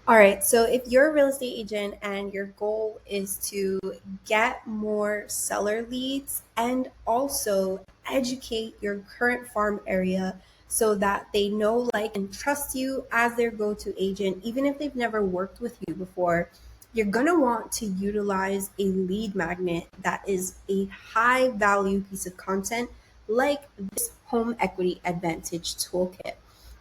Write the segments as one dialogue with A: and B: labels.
A: All right, so if you're a real estate agent and your goal is to get more seller leads and also educate your current farm area so that they know, like, and trust you as their go to agent, even if they've never worked with you before, you're going to want to utilize a lead magnet that is a high value piece of content like this home equity advantage toolkit.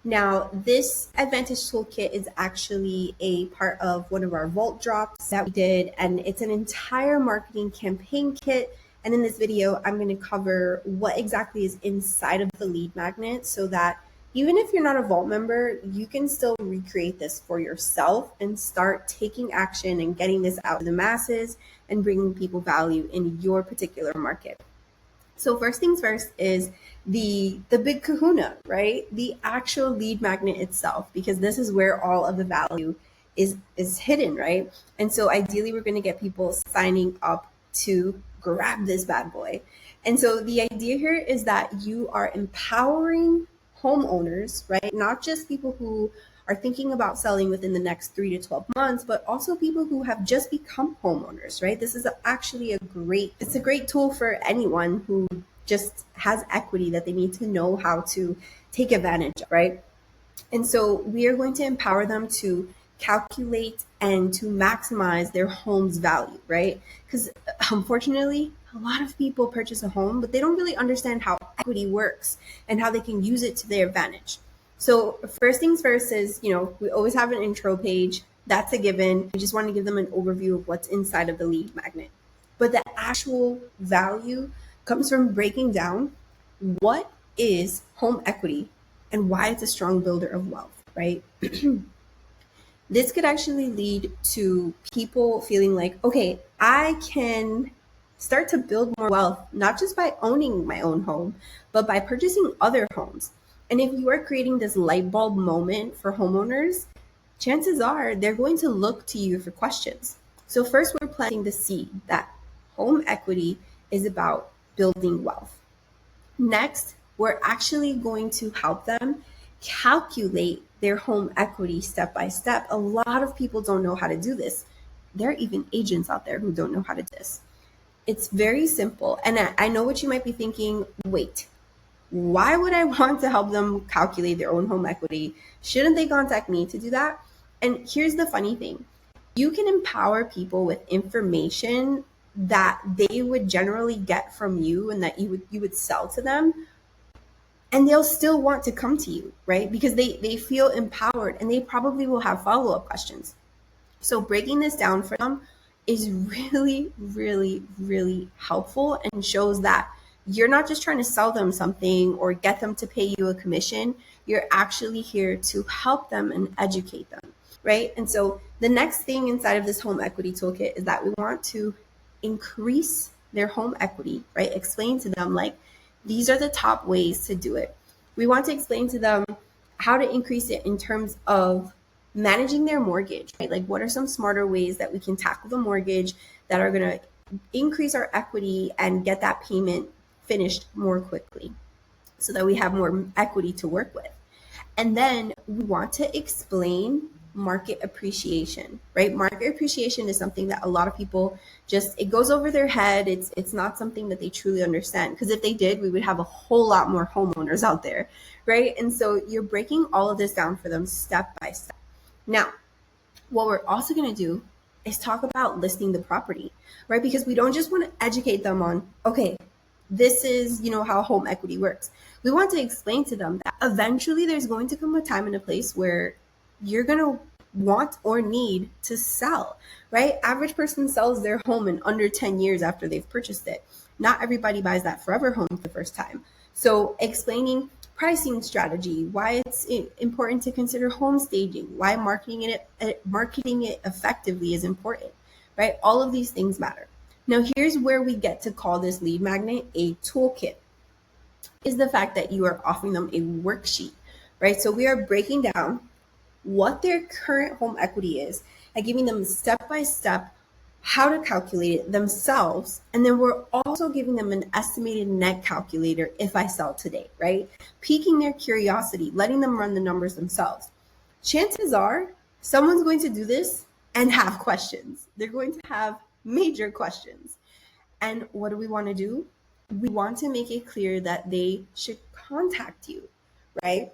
A: Now, this Advantage Toolkit is actually a part of one of our Vault drops that we did, and it's an entire marketing campaign kit. And in this video, I'm going to cover what exactly is inside of the lead magnet so that even if you're not a Vault member, you can still recreate this for yourself and start taking action and getting this out to the masses and bringing people value in your particular market. So first things first is the big kahuna, right? The actual lead magnet itself, because this is where all of the value is hidden, right? And so ideally we're going to get people signing up to grab this bad boy. And so the idea here is that you are empowering homeowners, right? Not just people who are thinking about selling within the next 3 to 12 months, but also people who have just become homeowners, right? This is actually it's a great tool for anyone who just has equity that they need to know how to take advantage of, right? And so we are going to empower them to calculate and to maximize their home's value, right? Because unfortunately, a lot of people purchase a home, but they don't really understand how equity works and how they can use it to their advantage. So first things first is, we always have an intro page. That's a given. We just want to give them an overview of what's inside of the lead magnet. But the actual value comes from breaking down what is home equity and why it's a strong builder of wealth, right? This could actually lead to people feeling like, okay, I can start to build more wealth, not just by owning my own home, but by purchasing other homes. And if you are creating this light bulb moment for homeowners, chances are they're going to look to you for questions. So first, we're planting the seed that home equity is about building wealth. Next, we're actually going to help them calculate their home equity step by step. A lot of people don't know how to do this. There are even agents out there who don't know how to do this. It's very simple. And I know what you might be thinking, wait, why would I want to help them calculate their own home equity? Shouldn't they contact me to do that? And here's the funny thing. You can empower people with information that they would generally get from you and that you would sell to them, and they'll still want to come to you, right? Because they feel empowered and they probably will have follow-up questions. So breaking this down for them is really, really, really helpful and shows that you're not just trying to sell them something or get them to pay you a commission. You're actually here to help them and educate them, right? And so the next thing inside of this home equity toolkit is that we want to increase their home equity, right? Explain to them, like, these are the top ways to do it. We want to explain to them how to increase it in terms of managing their mortgage, right? Like, what are some smarter ways that we can tackle the mortgage that are going to increase our equity and get that payment finished more quickly so that we have more equity to work with. And then we want to explain market appreciation, right? Market appreciation is something that a lot of people it goes over their head. It's not something that they truly understand, because if they did, we would have a whole lot more homeowners out there, right? And so you're breaking all of this down for them step by step. Now, what we're also going to do is talk about listing the property, right? Because we don't just want to educate them on, okay, this is, how home equity works. We want to explain to them that eventually there's going to come a time and a place where you're going to want or need to sell, right? Average person sells their home in under 10 years after they've purchased it. Not everybody buys that forever home for the first time. So explaining pricing strategy, why it's important to consider home staging, why marketing it effectively is important, right? All of these things matter. Now, here's where we get to call this lead magnet a toolkit, is the fact that you are offering them a worksheet, right? So we are breaking down what their current home equity is and giving them step by step how to calculate it themselves. And then we're also giving them an estimated net calculator if I sell today, right? Piquing their curiosity, letting them run the numbers themselves. Chances are Someone's going to do this and have questions. They're going to have major questions. And what do we want to do? We want to make it clear that they should contact you, right?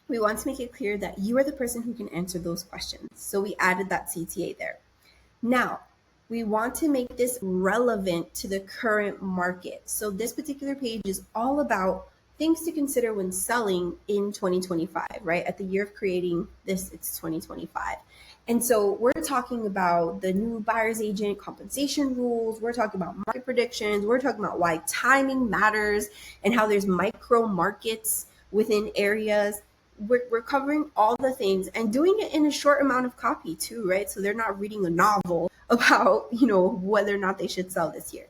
A: We want to make it clear that you are the person who can answer those questions. So we added that CTA there. Now, we want to make this relevant to the current market. So this particular page is all about things to consider when selling in 2025, right? At the year of creating this, it's 2025. And so we're talking about the new buyer's agent compensation rules. We're talking about market predictions. We're talking about why timing matters and how there's micro markets within areas. We're covering all the things and doing it in a short amount of copy too, right? So they're not reading a novel about, whether or not they should sell this year.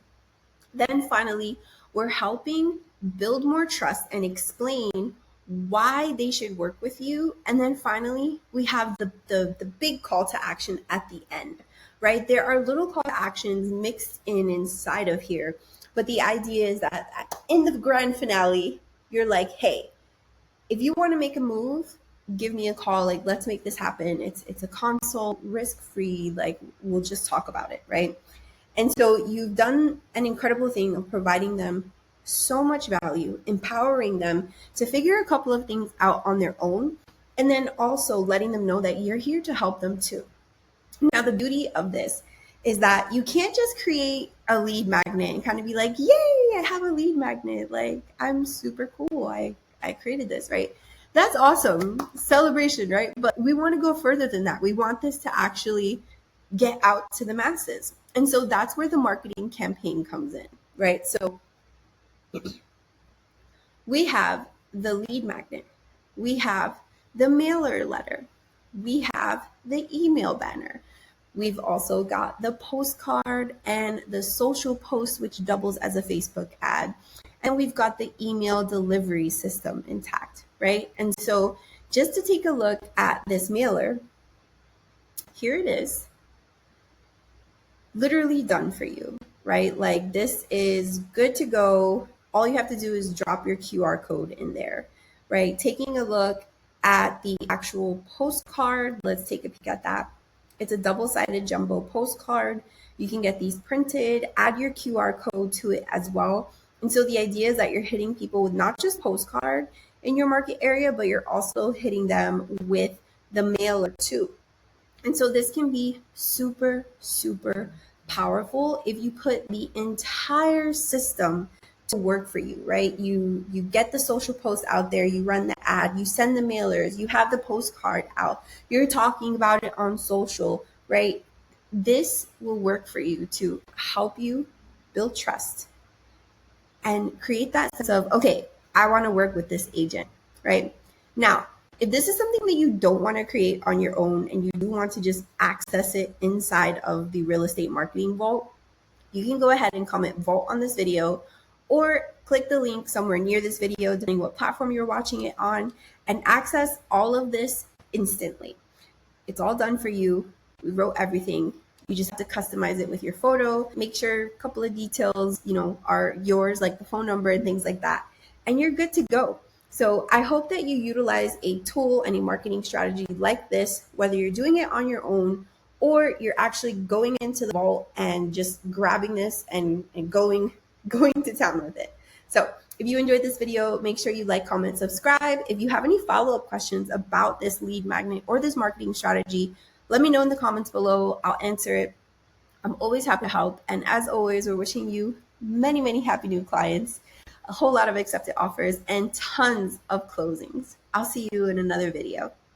A: Then finally, we're helping build more trust and explain why they should work with you. And then finally, we have the big call to action at the end, right? There are little call to actions mixed in inside of here. But the idea is that in the grand finale, you're like, hey, if you want to make a move, give me a call. Like, let's make this happen. It's a consult, risk-free. Like, we'll just talk about it, right? And so you've done an incredible thing of providing them so much value, empowering them to figure a couple of things out on their own, and then also letting them know that you're here to help them too. Now, the beauty of this is that you can't just create a lead magnet and kind of be like, yay, I have a lead magnet. Like, I'm super cool. I created this, right? That's awesome. Celebration, right? But we want to go further than that. We want this to actually get out to the masses. And so that's where the marketing campaign comes in, right? So we have the lead magnet, we have the mailer letter, we have the email banner. We've also got the postcard and the social post, which doubles as a Facebook ad. And we've got the email delivery system intact, right? And so just to take a look at this mailer, here it is, literally done for you, right? Like, this is good to go. All you have to do is drop your QR code in there, right? Taking a look at the actual postcard, let's take a peek at that. It's a double-sided jumbo postcard. You can get these printed, add your QR code to it as well. And so the idea is that you're hitting people with not just postcard in your market area, but you're also hitting them with the mailer too. And so this can be super, super powerful if you put the entire system to work for you, right? You get the social post out there, you run the ad, you send the mailers, you have the postcard out, you're talking about it on social, right? This will work for you to help you build trust and create that sense of, okay, I want to work with this agent, right? Now, if this is something that you don't want to create on your own and you do want to just access it inside of the real estate marketing vault, you can go ahead and comment vault on this video or click the link somewhere near this video, depending what platform you're watching it on, and access all of this instantly. It's all done for you. We wrote everything. You just have to customize it with your photo, make sure a couple of details, are yours, like the phone number and things like that. And you're good to go. So I hope that you utilize a tool and a marketing strategy like this, whether you're doing it on your own or you're actually going into the vault and just grabbing this and going to town with it. So if you enjoyed this video, make sure you like, comment, subscribe. If you have any follow-up questions about this lead magnet or this marketing strategy, let me know in the comments below. I'll answer it. I'm always happy to help. And as always, we're wishing you many, many happy new clients, a whole lot of accepted offers, and tons of closings. I'll see you in another video.